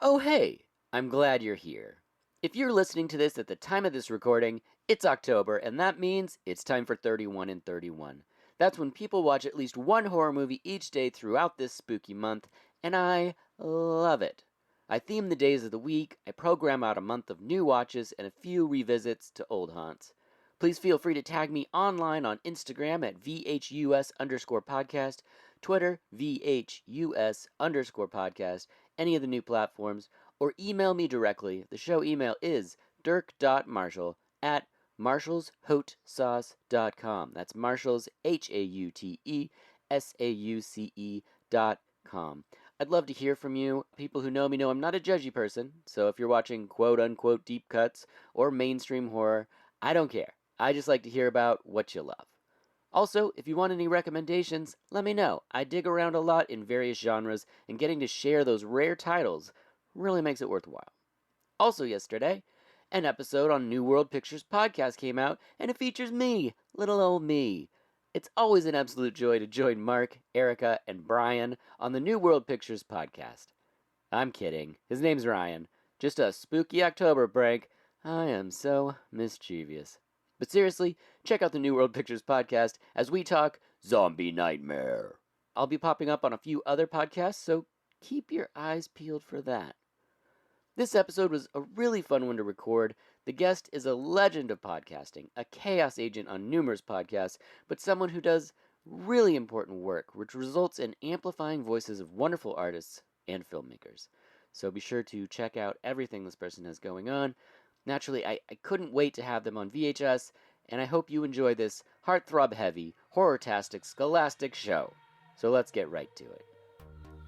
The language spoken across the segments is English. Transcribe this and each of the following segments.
Oh hey, I'm glad you're here. If you're listening to this at the time of this recording, it's October, and that means it's time for 31 and 31. That's when people watch at least one horror movie each day throughout this spooky month, and I love it. I theme the days of the week, I program out a month of new watches, and a few revisits to old haunts. Please feel free to tag me online on Instagram at VHUS_podcast, Twitter, VHUS_podcast, any of the new platforms, or email me directly. The show email is dirk.marshall@marshallshotsauce.com. That's Marshall's, HAUTESAUCE.com. I'd love to hear from you. People who know me know I'm not a judgy person, so if you're watching quote-unquote deep cuts or mainstream horror, I don't care. I just like to hear about what you love. Also, if you want any recommendations, let me know. I dig around a lot in various genres, and getting to share those rare titles really makes it worthwhile. Also yesterday, an episode on New World Pictures podcast came out, and it features me, little old me. It's always an absolute joy to join Mark, Erica, and Brian on the New World Pictures podcast. I'm kidding. His name's Ryan. Just a spooky October prank. I am so mischievous. But seriously, check out the New World Pictures podcast as we talk Zombie Nightmare. I'll be popping up on a few other podcasts, so keep your eyes peeled for that. This episode was a really fun one to record. The guest is a legend of podcasting, a chaos agent on numerous podcasts, but someone who does really important work, which results in amplifying voices of wonderful artists and filmmakers. So be sure to check out everything this person has going on. Naturally, I couldn't wait to have them on VHS, and I hope you enjoy this heartthrob-heavy, horror-tastic, scholastic show. So let's get right to it.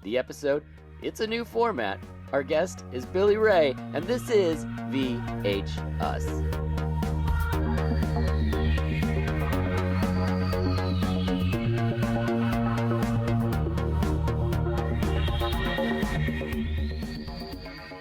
The episode, it's a new format. Our guest is Billy Rae, and this is VHUS.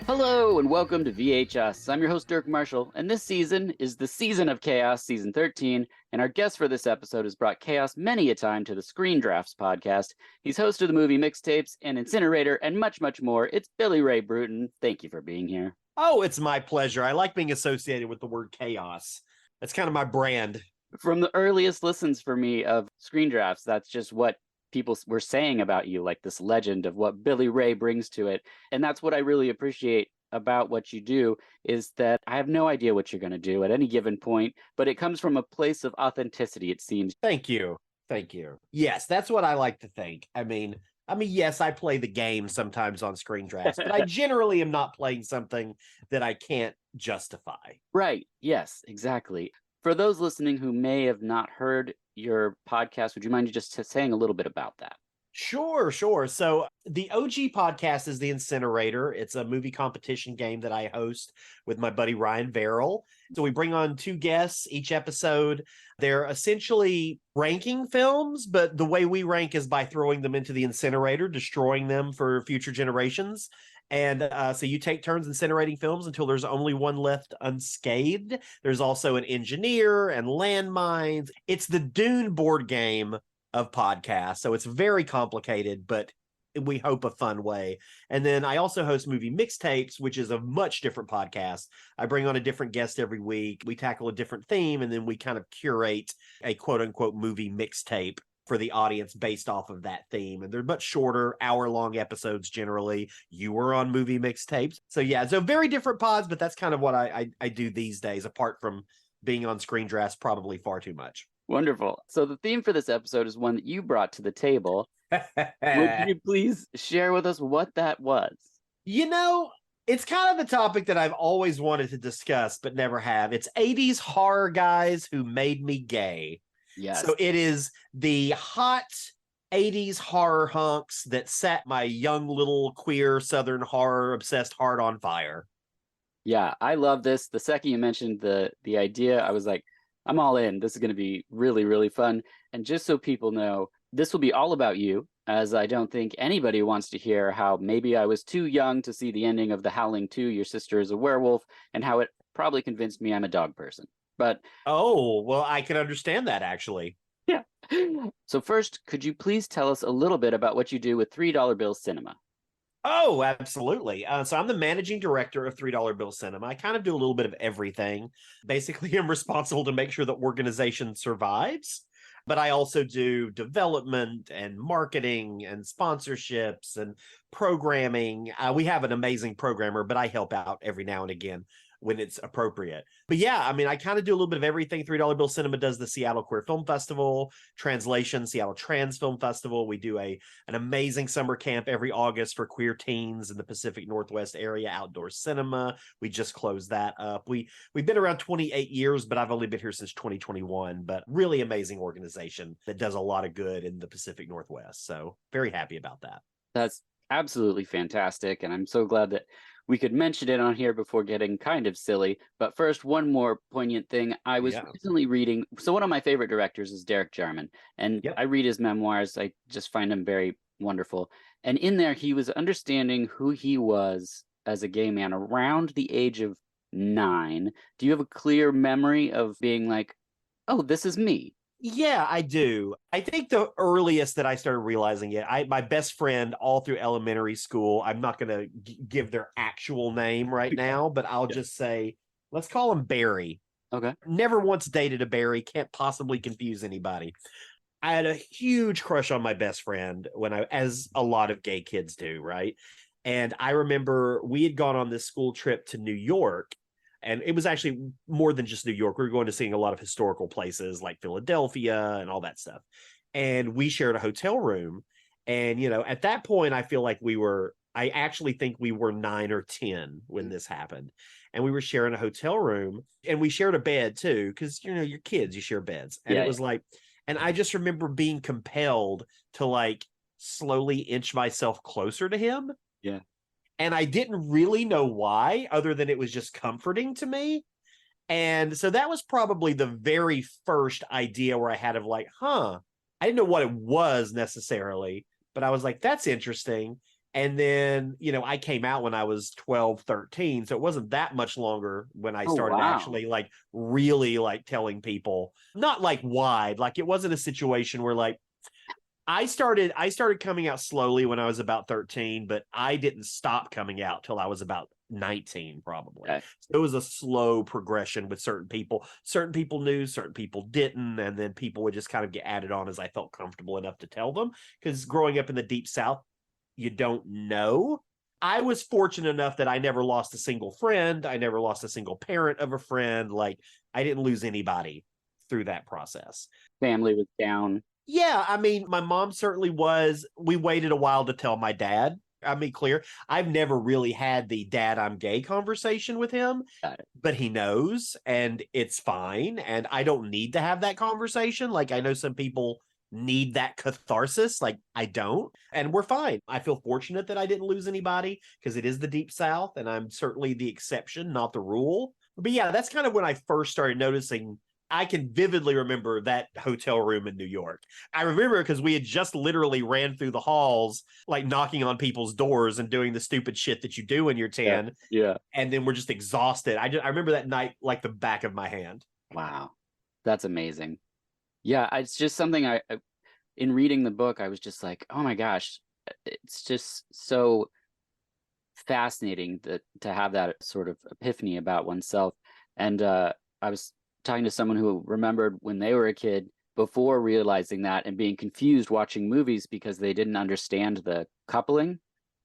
Hello and welcome to VHUS. I'm your host Dirk Marshall, and this season is the Season of Chaos, Season 13, and our guest for this episode has brought chaos many a time to the Screen Drafts podcast. He's host of the movie Mixtapes and Incinerator and much, much more. It's Billy Rae Brewton. Thank you for being here. Oh, it's my pleasure. I like being associated with the word chaos. That's kind of my brand. From the earliest listens for me of Screen Drafts, that's just what people were saying about you, like this legend of what Billy Rae brings to it. And that's what I really appreciate about what you do, is that I have no idea what you're going to do at any given point, but it comes from a place of authenticity, it seems. Thank you. Thank you. Yes, that's what I like to think. I mean, yes, I play the game sometimes on Screen Drafts, but I generally am not playing something that I can't justify. Right. Yes, exactly. For those listening who may have not heard your podcast, would you mind just saying a little bit about that? Sure. So the OG podcast is the Incinerator. It's a movie competition game that I host with my buddy Ryan Verrill. So we bring on two guests each episode. They're essentially ranking films, but the way we rank is by throwing them into the incinerator, destroying them for future generations. And so you take turns incinerating films until there's only one left unscathed. There's also an engineer and landmines. It's the Dune board game of podcasts. So it's very complicated, but we hope a fun way. And then I also host Movie Mixtapes, which is a much different podcast. I bring on a different guest every week. We tackle a different theme, and then we kind of curate a quote unquote movie mixtape for the audience based off of that theme. And they're much shorter, hour-long episodes generally. You were on Movie Mixtapes. So yeah, so very different pods, but that's kind of what I do these days, apart from being on Screen Drafts probably far too much. Wonderful. So the theme for this episode is one that you brought to the table. Would you please share with us what that was? You know, it's kind of a topic that I've always wanted to discuss, but never have. It's 80s horror guys who made me gay. Yes. So it is the hot 80s horror hunks that set my young little queer Southern horror obsessed heart on fire. Yeah, I love this. The second you mentioned the idea, I was like, I'm all in. This is going to be really, really fun. And just so people know, this will be all about you, as I don't think anybody wants to hear how maybe I was too young to see the ending of The Howling 2, Your Sister is a Werewolf, and how it probably convinced me I'm a dog person. But oh, well, I can understand that, actually. Yeah. So first, could you please tell us a little bit about what you do with $3 Bill Cinema? Oh, absolutely. So I'm the managing director of $3 Bill Cinema. I kind of do a little bit of everything. Basically, I'm responsible to make sure the organization survives, but I also do development and marketing and sponsorships and programming. We have an amazing programmer, but I help out every now and again when it's appropriate. But yeah, I mean, I kind of do a little bit of everything. $3 Bill Cinema does the Seattle Queer Film Festival, Translation, Seattle Trans Film Festival. We do an amazing summer camp every August for queer teens in the Pacific Northwest area, outdoor cinema. We just closed that up. We've been around 28 years, but I've only been here since 2021. But really amazing organization that does a lot of good in the Pacific Northwest. So very happy about that. That's absolutely fantastic. And I'm so glad that we could mention it on here before getting kind of silly. But first, one more poignant thing. I was recently reading. So one of my favorite directors is Derek Jarman. And I read his memoirs. I just find him very wonderful. And in there, he was understanding who he was as a gay man around the age of 9. Do you have a clear memory of being like, oh, this is me? Yeah, I do. I think the earliest that I started realizing it, my best friend all through elementary school, I'm not going to give their actual name right now, but I'll just say, let's call him Barry. Okay. Never once dated a Barry, can't possibly confuse anybody. I had a huge crush on my best friend as a lot of gay kids do, right? And I remember we had gone on this school trip to New York. And it was actually more than just New York. We were going to seeing a lot of historical places like Philadelphia and all that stuff. And we shared a hotel room. And, at that point, I feel like I actually think we were 9 or 10 when this happened. And we were sharing a hotel room and we shared a bed too. Cause you're kids, you share beds. And it was like, and I just remember being compelled to like slowly inch myself closer to him. Yeah. And I didn't really know why, other than it was just comforting to me. And so that was probably the very first idea where I had of like, I didn't know what it was necessarily, but I was like, that's interesting. And then, I came out when I was 12, 13. So it wasn't that much longer when I started actually like really like telling people, not like wide, like it wasn't a situation where like, I started coming out slowly when I was about 13, but I didn't stop coming out till I was about 19, probably. Okay. So it was a slow progression with certain people. Certain people knew, certain people didn't, and then people would just kind of get added on as I felt comfortable enough to tell them. Because growing up in the Deep South, you don't know. I was fortunate enough that I never lost a single friend. I never lost a single parent of a friend. Like, I didn't lose anybody through that process. Family was down. Yeah, I mean, my mom certainly was. We waited a while to tell my dad. I mean, clear. I've never really had the dad, I'm gay conversation with him, but he knows and it's fine. And I don't need to have that conversation. Like, I know some people need that catharsis. Like, I don't. And we're fine. I feel fortunate that I didn't lose anybody because it is the Deep South and I'm certainly the exception, not the rule. But yeah, that's kind of when I first started noticing. I can vividly remember that hotel room in New York. I remember because we had just literally ran through the halls, like knocking on people's doors and doing the stupid shit that you do when you're 10. Yeah. And then we're just exhausted. I remember that night like the back of my hand. Wow. That's amazing. Yeah, it's just something in reading the book, I was just like, oh my gosh, it's just so fascinating to have that sort of epiphany about oneself. And I was talking to someone who remembered when they were a kid before realizing that and being confused watching movies because they didn't understand the coupling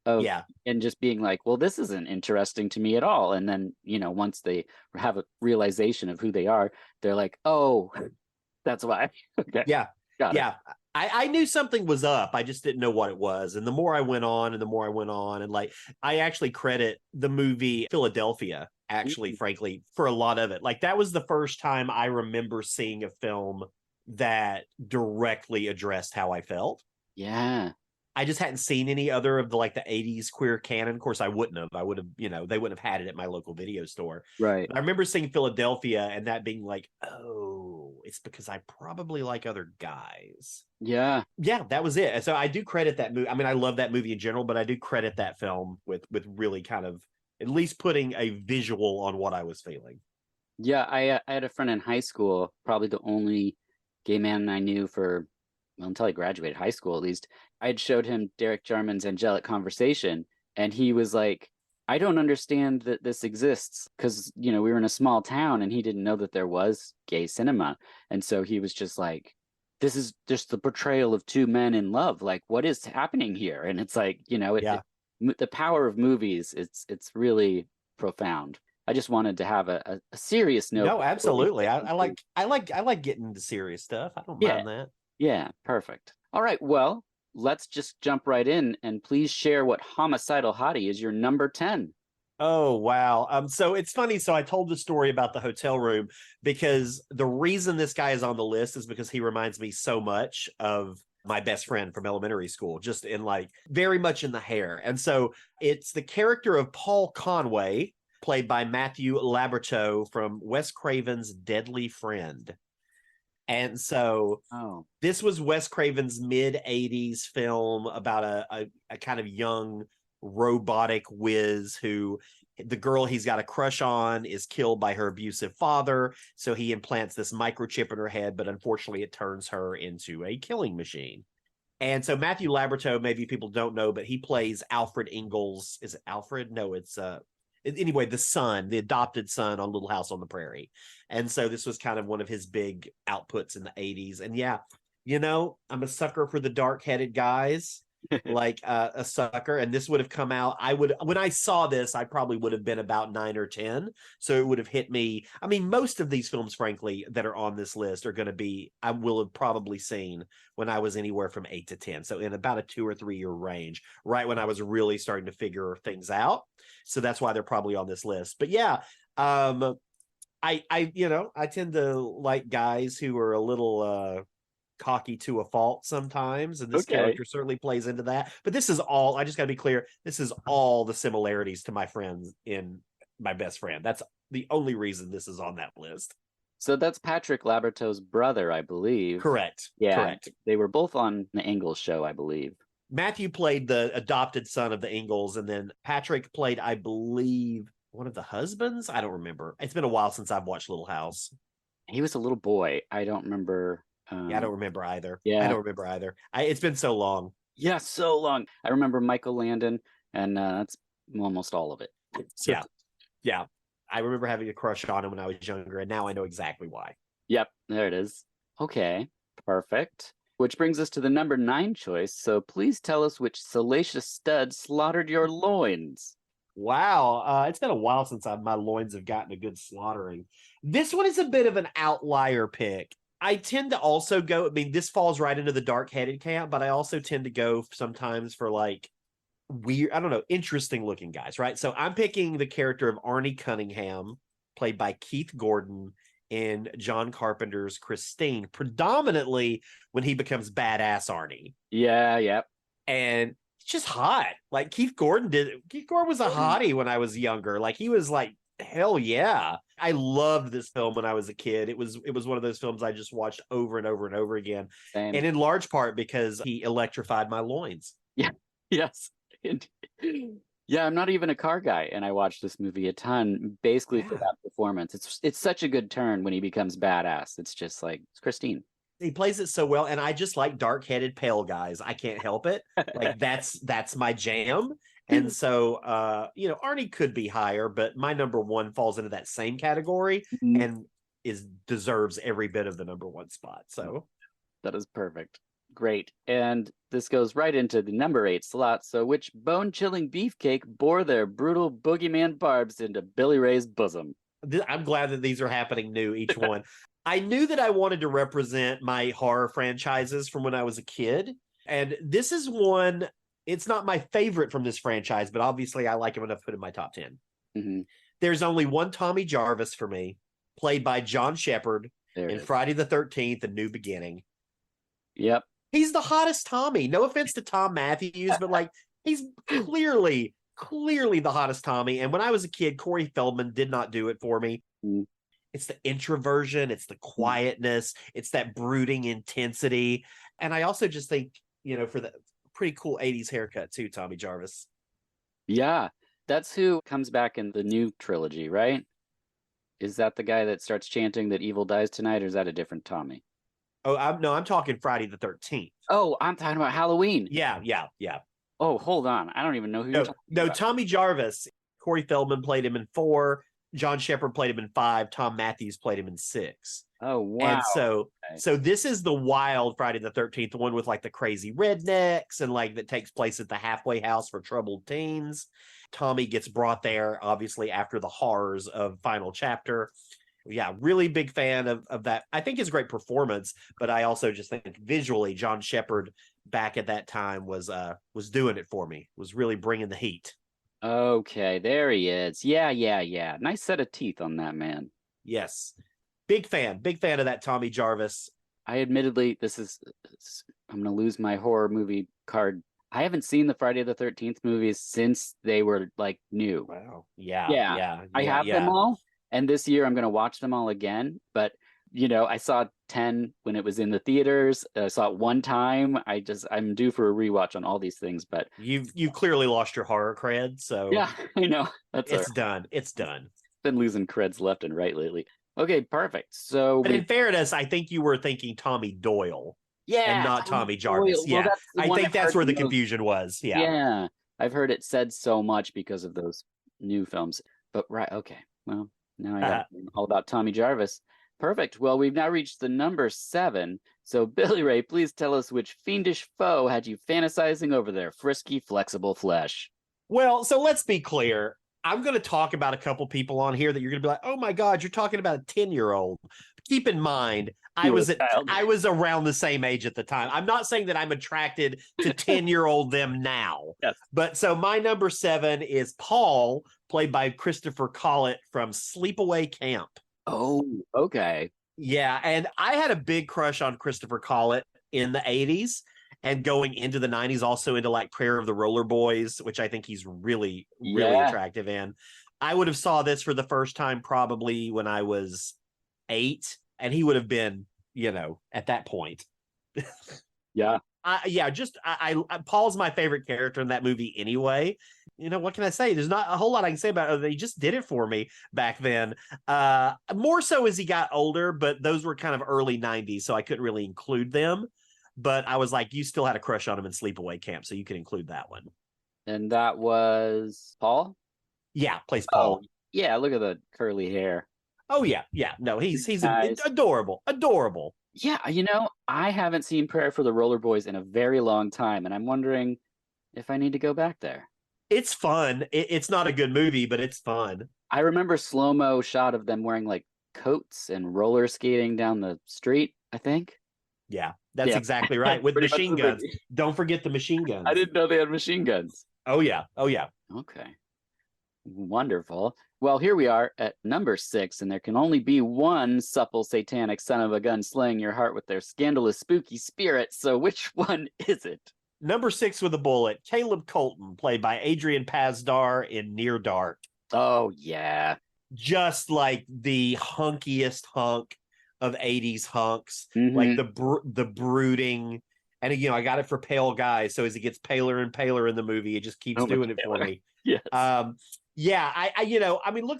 of and just being like, well, this isn't interesting to me at all. And then, once they have a realization of who they are, they're like, oh, that's why. Okay. Yeah. I knew something was up. I just didn't know what it was. And the more I went on and like, I actually credit the movie Philadelphia, actually, frankly, for a lot of it. Like, that was the first time I remember seeing a film that directly addressed how I felt. Yeah. I just hadn't seen any other of the 80s queer canon. Of course, I wouldn't have. I would have, they wouldn't have had it at my local video store. Right. But I remember seeing Philadelphia and that being like, oh, it's because I probably like other guys. Yeah. Yeah, that was it. So I do credit that movie. I mean, I love that movie in general, but I do credit that film with really kind of at least putting a visual on what I was feeling. Yeah, I had a friend in high school, probably the only gay man I knew for, well, until I graduated high school at least. I had showed him Derek Jarman's Angelic Conversation, And he was like, I don't understand that this exists, because, we were in a small town and he didn't know that there was gay cinema. And so he was just like, this is just the portrayal of two men in love. Like, what is happening here? And it's like, the power of movies, it's really profound. I just wanted to have a serious note. No, absolutely. I like getting into serious stuff. I don't mind that. Yeah, perfect. All right, well, let's just jump right in, and please share what Homicidal Hottie is your number 10. Oh, wow. So it's funny. So I told the story about the hotel room because the reason this guy is on the list is because he reminds me so much of my best friend from elementary school, just in like very much in the hair. And so it's the character of Paul Conway, played by Matthew Laborteaux from Wes Craven's Deadly Friend. And so this was Wes Craven's mid-'80s film about a kind of young robotic whiz who the girl he's got a crush on is killed by her abusive father. So he implants this microchip in her head, but unfortunately it turns her into a killing machine. And so Matthew Laborteaux, maybe people don't know, but he plays Alfred Ingalls. Is it Alfred? No, it's anyway, the son, the adopted son on Little House on the Prairie. And so this was kind of one of his big outputs in the 80s. And yeah, I'm a sucker for the dark-headed guys, like a sucker. And this would have come out, when I saw this, I probably would have been about 9 or 10. So it would have hit me. I mean, most of these films, frankly, that are on this list are going to be, I will have probably seen when I was anywhere from 8 to 10. So in about a 2 or 3 year range, right when I was really starting to figure things out. So that's why they're probably on this list. But yeah, I tend to like guys who are a little cocky to a fault sometimes, and this character certainly plays into that. But this is all, I just got to be clear, this is all the similarities to my friends in My Best Friend. That's the only reason this is on that list. So that's Patrick Laborteaux's brother, I believe. Correct. Yeah, correct. They were both on the Ingalls show, I believe. Matthew played the adopted son of the Ingalls, and then Patrick played, I believe, one of the husbands. I don't remember. It's been a while since I've watched Little House. He was a little boy. I don't remember. Yeah, I don't remember either. Yeah, I don't remember either. It's been so long. Yeah, so long. I remember Michael Landon, and that's almost all of it. So, yeah. I remember having a crush on him when I was younger, and now I know exactly why. Yep, there it is. Okay, perfect. Which brings us to the number 9 choice. So please tell us which salacious stud slaughtered your loins. Wow, it's been a while since my loins have gotten a good slaughtering. This one is a bit of an outlier pick. I tend to also go, this falls right into the dark-headed camp, but I also tend to go sometimes for like weird, I don't know, interesting looking guys, right? So I'm picking the character of Arnie Cunningham, played by Keith Gordon in John Carpenter's Christine, predominantly when he becomes badass Arnie. Yeah, yep. And it's just hot. Like Keith Gordon was a hottie when I was younger. Like he was like, hell yeah. I loved this film when I was a kid. It was one of those films I just watched over and over and over again. Same. And in large part because he electrified my loins. Yeah. Yes. Yeah, I'm not even a car guy, and I watched this movie a ton basically for that performance. It's such a good turn when he becomes badass. It's just like, it's Christine. He plays it so well, and I just like dark-headed pale guys. I can't help it. Like that's my jam. And so Arnie could be higher, but my number 1 falls into that same category and deserves every bit of the number 1 spot. So that is perfect. Great. And this goes right into the number 8 slot. So which bone-chilling beefcake bore their brutal boogeyman barbs into Billy Ray's bosom? I'm glad that these are happening new, each one. I knew that I wanted to represent my horror franchises from when I was a kid. And this is one, it's not my favorite from this franchise, but obviously I like him enough to put in my top 10. Mm-hmm. There's only one Tommy Jarvis for me, played by John Shepard in Friday the 13th, A New Beginning. Yep. He's the hottest Tommy. No offense to Tom Matthews, but like he's clearly the hottest Tommy. And when I was a kid, Corey Feldman did not do it for me. Mm. It's the introversion, it's the quietness, it's that brooding intensity. And I also just think, for the pretty cool 80s haircut too, Tommy Jarvis. Yeah, that's who comes back in the new trilogy, right? Is that the guy that starts chanting that evil dies tonight, or is that a different Tommy? Oh, I'm talking Friday the 13th. Oh, I'm talking about Halloween. Yeah. Oh, hold on. I don't even know who you're No, talking no, about. Tommy Jarvis. Corey Feldman played him in 4. John Shepard played him in 5. Tom Matthews played him in 6. Oh, wow. And so, Okay. so this is the wild Friday the 13th, the one with like the crazy rednecks and like that takes place at the halfway house for troubled teens. Tommy gets brought there, obviously, after the horrors of Final Chapter. Yeah, really big fan of that. I think his great performance, but I also just think visually, John Shepard back at that time was doing it for me. Was really bringing the heat. Okay, there he is. Yeah. Nice set of teeth on that man. Yes, big fan of that Tommy Jarvis. I admittedly, I'm going to lose my horror movie card. I haven't seen the Friday the 13th movies since they were like new. Wow. Yeah. I have them all. And this year I'm going to watch them all again. But, I saw 10 when it was in the theaters. I saw it one time. I'm due for a rewatch on all these things. But you clearly lost your horror cred. So yeah, I know. It's done. It's done. Been losing creds left and right lately. Okay, perfect. So, but in fairness, I think you were thinking Tommy Doyle. Yeah, and not Tommy Jarvis. Well, yeah, I think that's where the confusion was. Yeah, I've heard it said so much because of those new films. But right, okay. Well, now I got all about Tommy Jarvis. Perfect. Well, we've now reached the number 7. So, Billy Ray, please tell us which fiendish foe had you fantasizing over their frisky, flexible flesh. Well, so let's be clear. I'm going to talk about a couple people on here that you're going to be like, oh my God, you're talking about a 10-year-old. Keep in mind, I was around the same age at the time. I'm not saying that I'm attracted to 10-year-old them now. Yes. But so my number 7 is Paul, played by Christopher Collett from Sleepaway Camp. Oh, okay. Yeah, and I had a big crush on Christopher Collett in the 80s. And going into the 90s, also into like Prayer of the Roller Boys, which I think he's really attractive in. I would have saw this for the first time probably when I was 8, and he would have been, at that point. Yeah. Paul's my favorite character in that movie anyway. What can I say? There's not a whole lot I can say about it. He just did it for me back then. More so as he got older, but those were kind of early 90s, so I couldn't really include them. But I was like, you still had a crush on him in Sleepaway Camp, so you can include that one. And that was Paul? Yeah, plays Paul. Yeah, look at the curly hair. Oh, yeah. No, he's adorable. Adorable. Yeah, I haven't seen Prayer for the Roller Boys in a very long time, and I'm wondering if I need to go back there. It's fun. It's not a good movie, but it's fun. I remember slow-mo shot of them wearing like coats and roller skating down the street, I think. Yeah, that's exactly right. With machine guns. Don't forget the machine guns. I didn't know they had machine guns. Oh, yeah. Okay. Wonderful. Well, here we are at number 6, and there can only be one supple satanic son of a gun slaying your heart with their scandalous spooky spirit. So which one is it? Number 6 with a bullet, Caleb Colton, played by Adrian Pasdar in Near Dark. Oh, yeah. Just like the hunkiest hunk of 80s hunks, like the brooding. And I got it for pale guys. So as he gets paler and paler in the movie, it just keeps doing it for me. Yes. Look,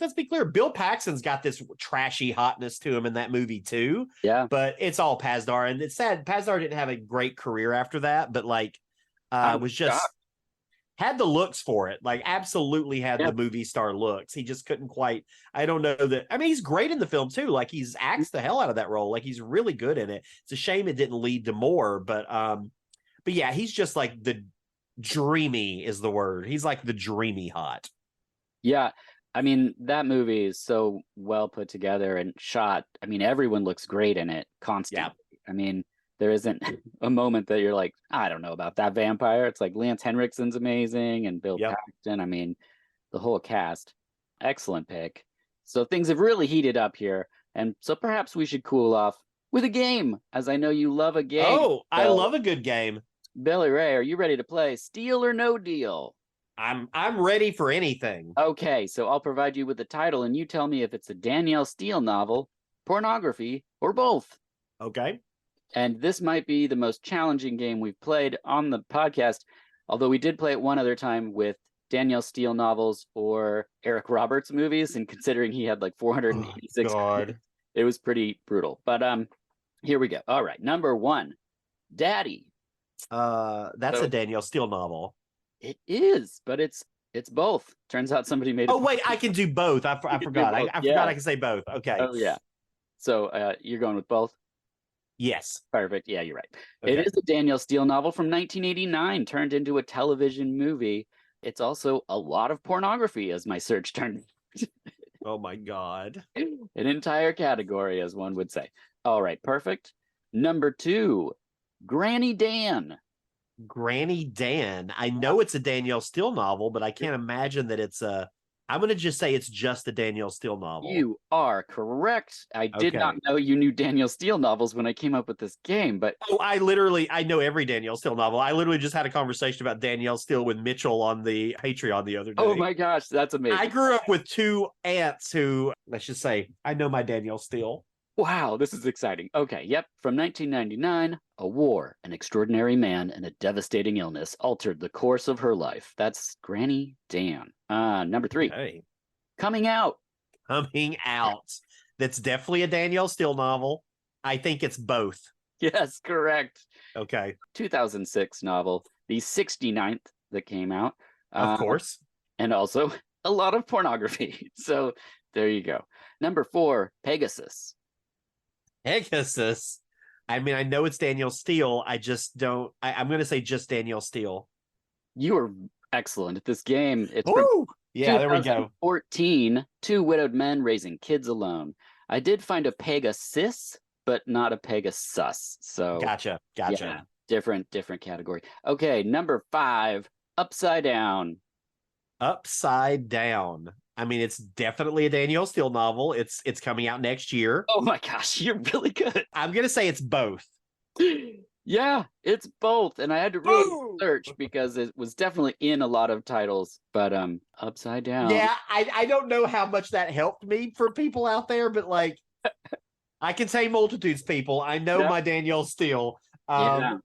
let's be clear. Bill Paxton's got this trashy hotness to him in that movie too. Yeah. But it's all Pasdar. And it's sad. Pasdar didn't have a great career after that, but was just had the looks for it. Like absolutely had the movie star looks. He just couldn't quite. I don't know that. I mean, he's great in the film too. Like he's acts the hell out of that role. Like he's really good in it. It's a shame it didn't lead to more. But yeah, he's just like the dreamy is the word. He's like the dreamy hot. Yeah. I mean, that movie is so well put together and shot. I mean, everyone looks great in it constantly. Yeah. I mean, there isn't a moment that you're like, I don't know about that vampire. It's like Lance Henriksen's amazing and Bill Paxton. I mean, the whole cast. Excellent pick. So things have really heated up here. And so perhaps we should cool off with a game, as I know you love a game. Oh, so, I love a good game. Billy Ray, are you ready to play Steal or No Deal? I'm ready for anything. Okay, so I'll provide you with the title and you tell me if it's a Danielle Steele novel, pornography, or both. Okay. And this might be the most challenging game we've played on the podcast, although we did play it one other time with Danielle Steele novels or Eric Roberts movies, and considering he had like 486, it was pretty brutal. But here we go. All right, number 1, Daddy. That's a Danielle Steele novel. It is, but it's both. Turns out somebody made it. Oh wait, I can do both. I forgot. I Yeah. forgot I can say both. Okay. Oh yeah. So you're going with both? Yes. Perfect. Yeah, you're right. Okay. It is a Danielle Steele novel from 1989 turned into a television movie. It's also a lot of pornography, as my search turned. Oh my God. An entire category, as one would say. All right, perfect. Number 2, Granny Dan. Granny Dan. I know it's a Danielle Steele novel, but I can't imagine that it's a. I'm going to just say it's just a Danielle Steele novel. You are correct. I did not Okay. know you knew Danielle Steele novels when I came up with this game, but Oh, I know every Danielle Steele novel. I literally just had a conversation about Danielle Steele with Mitchell on the Patreon the other day. oh my gosh, that's amazing. I grew up with 2 aunts who, let's just say, I know my Danielle Steele. Wow, this is exciting. Okay, yep. From 1999, a war, an extraordinary man, and a devastating illness altered the course of her life. That's Granny Dan. Number 3, Hey. Coming Out. Coming Out. That's definitely a Danielle Steele novel. I think it's both. Yes, correct. Okay. 2006 novel, the 69th that came out. Of course. And also a lot of pornography. So there you go. Number 4, Pegasus. Pegasus. I mean, I know it's Danielle Steele. I just don't. I'm going to say just Danielle Steele. You are excellent at this game. It's from Woo! Yeah, there we go. 2014, 2 widowed men raising kids alone. I did find a Pegasus, but not a Pegasus. So Gotcha. yeah, different category. Okay, number 5, Upside Down. Upside Down. I mean, it's definitely a Danielle Steele novel. It's coming out next year. Oh my gosh, you're really good. I'm going to say it's both. Yeah, it's both. And I had to really search because it was definitely in a lot of titles, but Upside Down. Yeah, I don't know how much that helped me for people out there, but like I can say multitudes, people. I know my Danielle Steele. Yeah.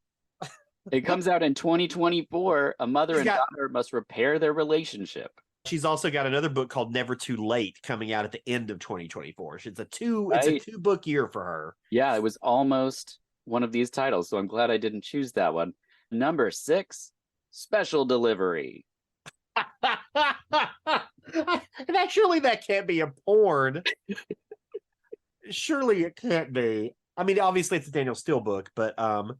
It comes out in 2024. A mother and daughter must repair their relationship. She's also got another book called Never Too Late coming out at the end of 2024. It's a 2-book year for her. Yeah, it was almost one of these titles, so I'm glad I didn't choose that one. Number 6, Special Delivery. Surely that can't be a porn. Surely it can't be. I mean, obviously it's a Danielle Steele book, but I'm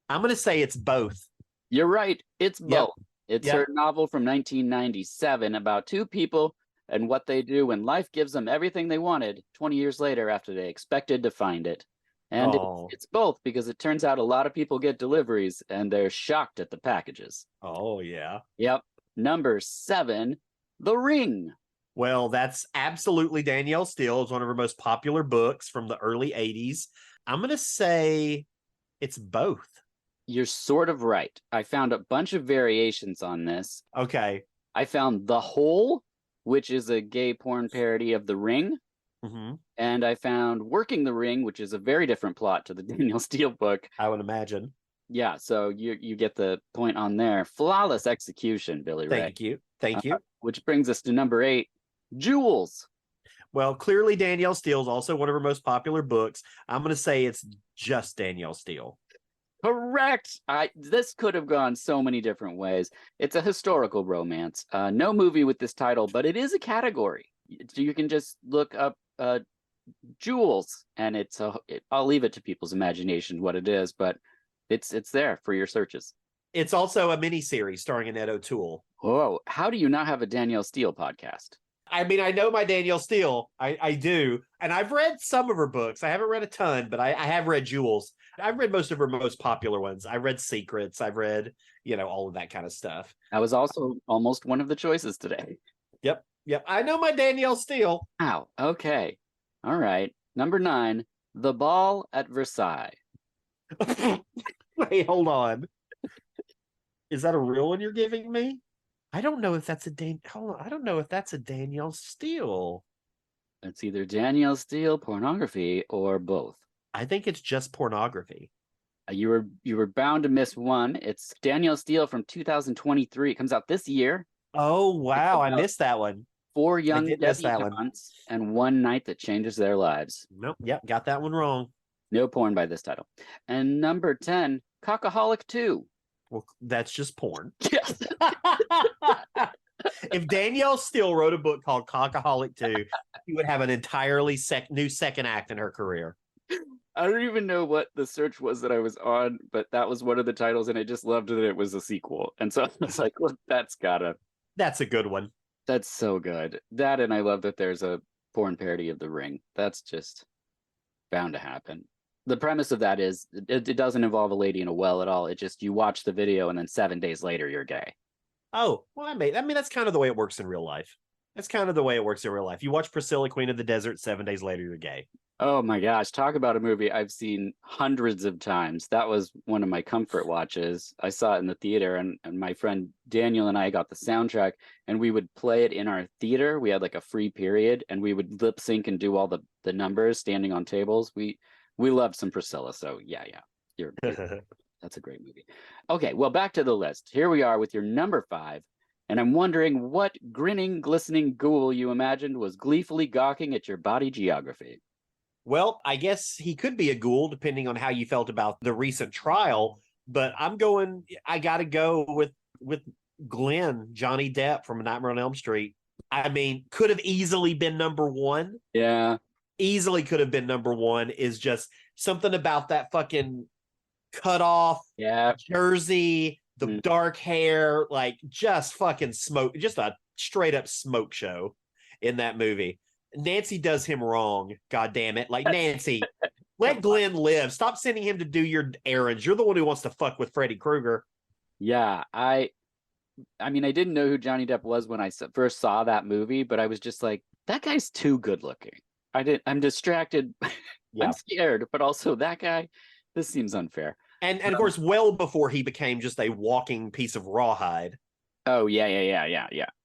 going to say it's both. You're right. It's both. Yep. It's her novel from 1997 about 2 people and what they do when life gives them everything they wanted 20 years later after they expected to find it. And it's both because it turns out a lot of people get deliveries and they're shocked at the packages. Oh, yeah. Yep. Number 7, The Ring. Well, that's absolutely Danielle Steele. It's one of her most popular books from the early 80s. I'm going to say it's both. You're sort of right. I found a bunch of variations on this. Okay. I found The Hole, which is a gay porn parody of The Ring. Mm-hmm. And I found Working the Ring, which is a very different plot to the Danielle Steele book. I would imagine. Yeah, so you get the point on there. Flawless execution, Billy Ray. Thank you. Which brings us to number 8, Jewels. Well, clearly Danielle Steele is also one of her most popular books. I'm going to say it's just Danielle Steele. Correct. This could have gone so many different ways. It's a historical romance. No movie with this title, but it is a category. So you can just look up Jewels, and I'll leave it to people's imagination what it is, but it's there for your searches. It's also a miniseries starring Annette O'Toole. Whoa, how do you not have a Danielle Steele podcast? I mean, I know my Danielle Steele. I do. And I've read some of her books. I haven't read a ton, but I have read Jewels. I've read most of her most popular ones. I read Secrets. I've read, all of that kind of stuff. That was also almost one of the choices today. Yep. I know my Danielle Steele. Wow. Okay. All right. Number 9, The Ball at Versailles. Wait, hold on. Is that a real one you're giving me? I don't know if that's I don't know if that's a Danielle Steele. It's either Danielle Steele pornography or both. I think it's just pornography. You were bound to miss one. It's Danielle Steele from 2023. It comes out this year. Oh wow, I missed that one. 4 young debutantes and one night that changes their lives. Nope. Yep, got that one wrong. No porn by this title. And number 10, Cockaholic 2. Well, that's just porn. Yes. If Danielle Steele wrote a book called Cockaholic 2, she would have an entirely new second act in her career. I don't even know what the search was that I was on, but that was one of the titles, and I just loved that it was a sequel. And so I was like, well, that's a good one. That's so good. That, and I love that there's a porn parody of The Ring. That's just bound to happen. The premise of that is it doesn't involve a lady in a well at all. It just, you watch the video and then 7 days later you're gay. Oh, well, I mean, that's kind of the way it works in real life. That's kind of the way it works in real life. You watch Priscilla, Queen of the Desert, 7 days later you're gay. Oh my gosh, talk about a movie I've seen hundreds of times. That was one of my comfort watches. I saw it in the theater, and my friend Daniel and I got the soundtrack, and we would play it in our theater. We had like a free period, and we would lip sync and do all the numbers standing on tables. We loved some Priscilla, so yeah, that's a great movie. Okay, well, back to the list. Here we are with your number 5, and I'm wondering what grinning, glistening ghoul you imagined was gleefully gawking at your body geography. Well, I guess he could be a ghoul depending on how you felt about the recent trial, but I got to go with Glenn, Johnny Depp from Nightmare on Elm Street. I mean, could have easily been number 1. Yeah. Easily could have been number 1. Is just something about that fucking cut off jersey, the dark hair, like just fucking smoke, just a straight up smoke show in that movie. Nancy does him wrong. God damn it. Like, Nancy, let Glenn live. Stop sending him to do your errands. You're the one who wants to fuck with Freddy Krueger. Yeah. I mean, I didn't know who Johnny Depp was when I first saw that movie, but I was just like, that guy's too good looking. I'm distracted. Yeah. I'm scared, but also that guy, this seems unfair. And of course, well before he became just a walking piece of rawhide. Oh, yeah.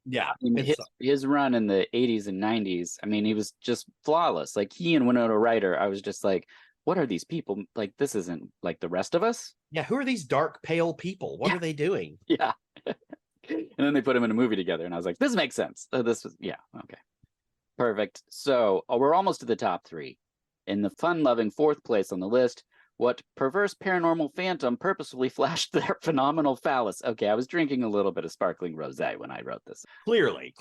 Yeah. I mean, his run in the 80s and 90s, I mean, he was just flawless. Like, he and Winona Ryder, I was just like, what are these people? Like, this isn't like the rest of us. Yeah, who are these dark, pale people? What are they doing? Yeah. And then they put him in a movie together, and I was like, this makes sense. This was, yeah, okay. Perfect. So we're almost to the top 3. In the fun-loving 4th place on the list, what perverse paranormal phantom purposefully flashed their phenomenal phallus? Okay, I was drinking a little bit of sparkling rosé when I wrote this. Clearly.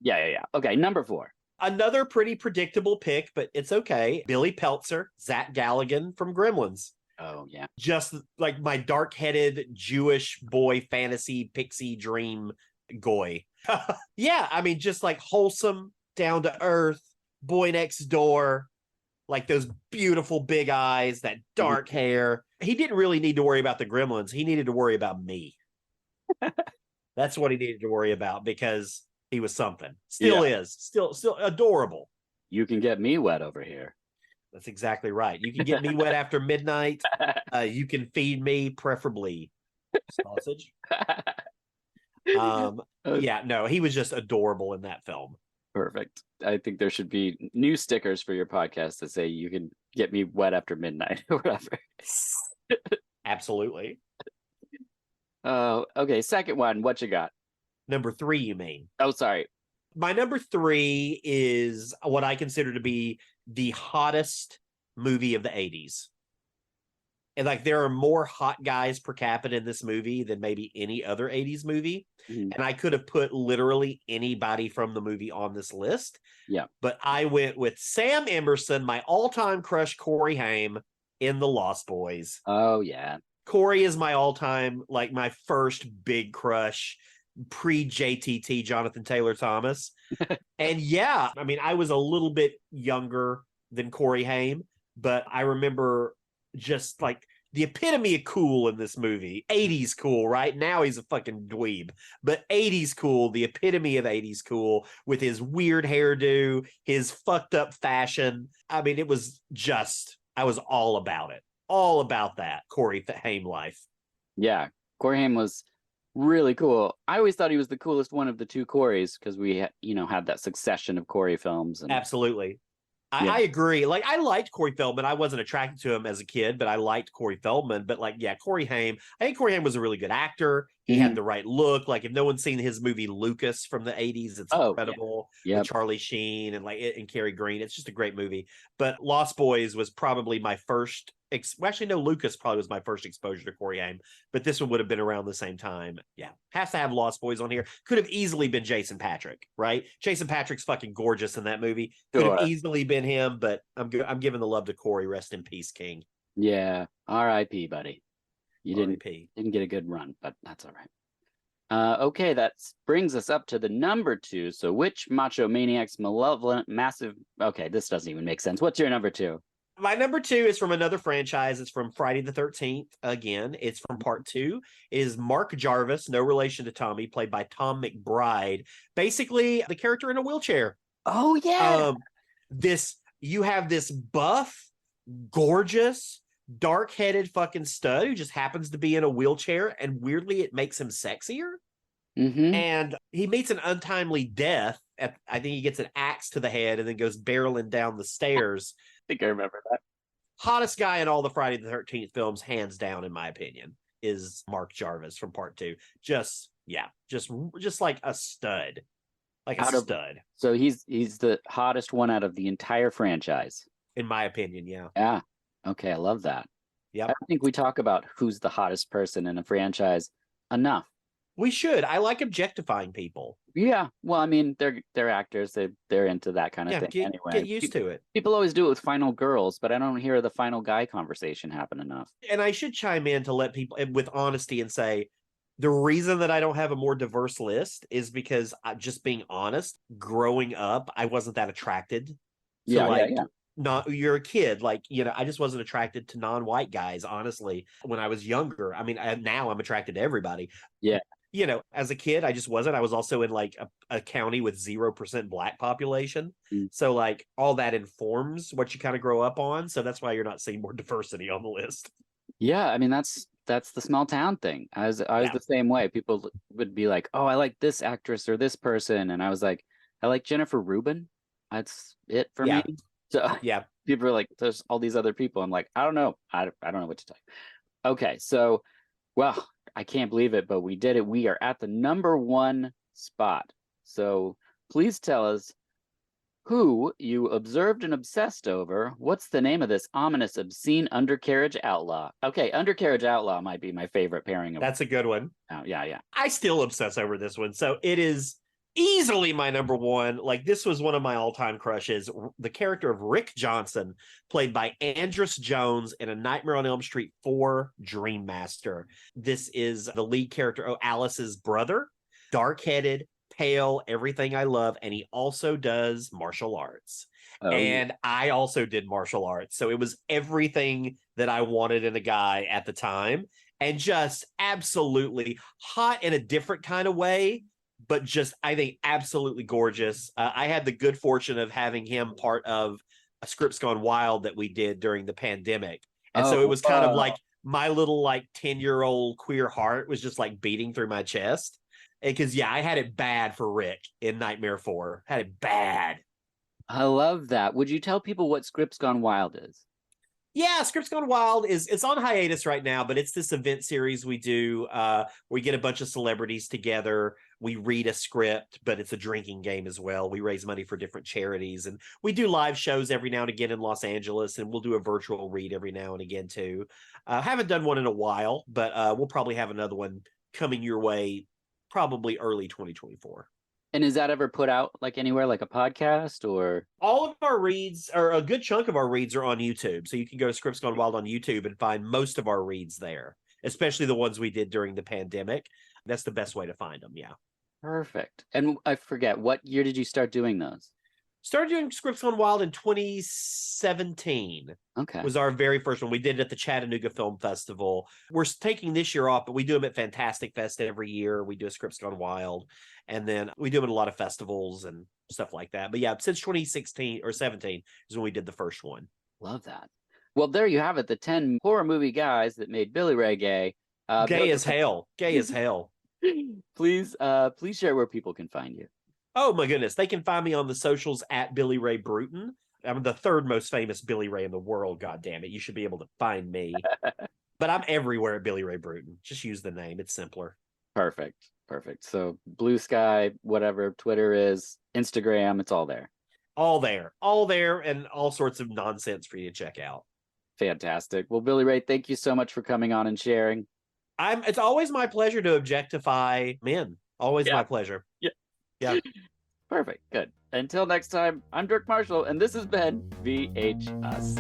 Yeah. Okay, number 4. Another pretty predictable pick, but it's okay. Billy Peltzer, Zach Galligan from Gremlins. Oh, yeah. Just like my dark-headed Jewish boy fantasy pixie dream goy. Yeah, I mean, just like wholesome, down to earth, boy next door. Like those beautiful big eyes, that dark hair. He didn't really need to worry about the gremlins. He needed to worry about me. That's what he needed to worry about, because he was something. Still is. Still adorable. You can get me wet over here. That's exactly right. You can get me wet after midnight. You can feed me, preferably sausage. Yeah, no, he was just adorable in that film. Perfect. I think there should be new stickers for your podcast that say you can get me wet after midnight or whatever. Absolutely. Okay, second one. What you got? Number 3, you mean? Oh, sorry. My number 3 is what I consider to be the hottest movie of the 80s. And like, there are more hot guys per capita in this movie than maybe any other 80s movie. Mm-hmm. And I could have put literally anybody from the movie on this list. Yeah. But I went with Sam Emerson, my all-time crush, Corey Haim, in The Lost Boys. Oh, yeah. Corey is my all-time, like my first big crush, pre-JTT, Jonathan Taylor Thomas. And yeah, I mean, I was a little bit younger than Corey Haim, but I remember just like the epitome of cool in this movie. 80s cool, right? Now he's a fucking dweeb, but 80s cool, the epitome of 80s cool, with his weird hairdo, his fucked up fashion. I mean, it was just, I was all about it. All about that Corey Haim life. Yeah, Corey Haim was really cool. I always thought he was the coolest one of the 2 Coreys, because we had that succession of Corey films. And absolutely. I agree. Like, I liked Corey Feldman. I wasn't attracted to him as a kid, but I liked Corey Feldman. But like, yeah, Corey Haim. I think Corey Haim was a really good actor. He had the right look. Like, if no one's seen his movie Lucas from the 80s, it's incredible. Yeah. With Charlie Sheen and Cary Green. It's just a great movie. But Lost Boys was probably my first actually, no, Lucas probably was my first exposure to Corey Haim, but this one would have been around the same time. Yeah, has to have Lost Boys on here. Could have easily been Jason Patrick, right? Jason Patrick's fucking gorgeous in that movie. Could have Sure. easily been him, but I'm giving the love to Corey. Rest in peace, King. Yeah. R.I.P., buddy. You R.I.P. didn't get a good run, but that's all right. Okay, that brings us up to the number 2. So which Macho Maniac's malevolent, massive... Okay, this doesn't even make sense. What's your number 2? My number 2 is from another franchise. It's from Friday the 13th. Again, it's from part 2. It is Mark Jarvis, no relation to Tommy, played by Tom McBride. Basically, the character in a wheelchair. Oh, yeah. You have this buff, gorgeous, dark-headed fucking stud who just happens to be in a wheelchair, and weirdly it makes him sexier. Mm-hmm. And he meets an untimely death. I think he gets an axe to the head and then goes barreling down the stairs. I think I remember that. Hottest guy in all the Friday the 13th films, hands down, in my opinion, is Mark Jarvis from part 2. Just like a stud. Stud. So he's the hottest one out of the entire franchise. In my opinion, yeah. Yeah. Okay, I love that. Yep. I don't think we talk about who's the hottest person in a franchise enough. We should. I like objectifying people. Yeah. Well, I mean, they're actors. They're into that kind of thing anyway. Get used to it. People always do it with final girls, but I don't hear the final guy conversation happen enough. And I should chime in to let people, with honesty, and say, the reason that I don't have a more diverse list is because, just being honest, growing up, I wasn't that attracted. Yeah. You're a kid, I just wasn't attracted to non-white guys, honestly, when I was younger. I mean, now I'm attracted to everybody. Yeah. As a kid, I just wasn't. I was also in a county with 0% black population. So all that informs what you kind of grow up on. So that's why you're not seeing more diversity on the list. Yeah. I mean, that's the small town thing. I was the same way. People would be like, oh, I like this actress or this person. And I was like, I like Jennifer Rubin. That's it for me. So yeah, people are like, there's all these other people. I'm like, I don't know. I don't know what to tell you. Okay. So, well, I can't believe it, but we did it. We are at the number 1 spot. So please tell us who you observed and obsessed over. What's the name of this ominous, obscene undercarriage outlaw? Okay, undercarriage outlaw might be my favorite pairing. That's a good one. Oh, yeah. I still obsess over this one. So it is easily my number 1. This was one of my all-time crushes. The character of Rick Johnson, played by Andrus Jones in A Nightmare on Elm Street 4 Dream Master. This is the lead character, Alice's brother, dark-headed, pale, everything I love, and he also does martial arts. And I also did martial arts. So it was everything that I wanted in a guy at the time, and just absolutely hot in a different kind of way, but just, I think, absolutely gorgeous. I had the good fortune of having him part of a Scripts Gone Wild that we did during the pandemic. And so it was kind of like my little 10-year-old queer heart was just beating through my chest. Because, I had it bad for Rick in Nightmare 4. Had it bad. I love that. Would you tell people what Scripts Gone Wild is? Yeah, Scripts Gone Wild it's on hiatus right now, but it's this event series we do. We get a bunch of celebrities together. We read a script, but it's a drinking game as well. We raise money for different charities, and we do live shows every now and again in Los Angeles, and we'll do a virtual read every now and again too. Haven't done one in a while, but we'll probably have another one coming your way probably early 2024. And is that ever put out anywhere, like a podcast, or? All of our reads, or a good chunk of our reads, are on YouTube. So you can go to Scripts Gone Wild on YouTube and find most of our reads there, especially the ones we did during the pandemic. That's the best way to find them. Yeah. Perfect. And I forget, what year did you start doing those? Started doing Scripts Gone Wild in 2017. Okay. Was our very first one. We did it at the Chattanooga Film Festival. We're taking this year off, but we do them at Fantastic Fest every year. We do a Scripts Gone Wild, and then we do them at a lot of festivals and stuff like that. But yeah, since 2016 or 17 is when we did the first one. Love that. Well, there you have it. The 10 horror movie guys that made Billy Ray gay. Gay as hell. Gay as hell. Please share where people can find you. Oh my goodness. They can find me on the socials at Billy Rae Brewton. I'm the 3rd most famous Billy Ray in the world. God damn it. You should be able to find me. But I'm everywhere at Billy Rae Brewton. Just use the name. It's simpler. Perfect. So Blue Sky, whatever Twitter is, Instagram, it's all there. All there, and all sorts of nonsense for you to check out. Fantastic. Well, Billy Ray, thank you so much for coming on and sharing. It's always my pleasure to objectify men. Always my pleasure. Yeah. Yeah. Perfect. Good. Until next time, I'm Dirk Marshall, and this has been VH Us.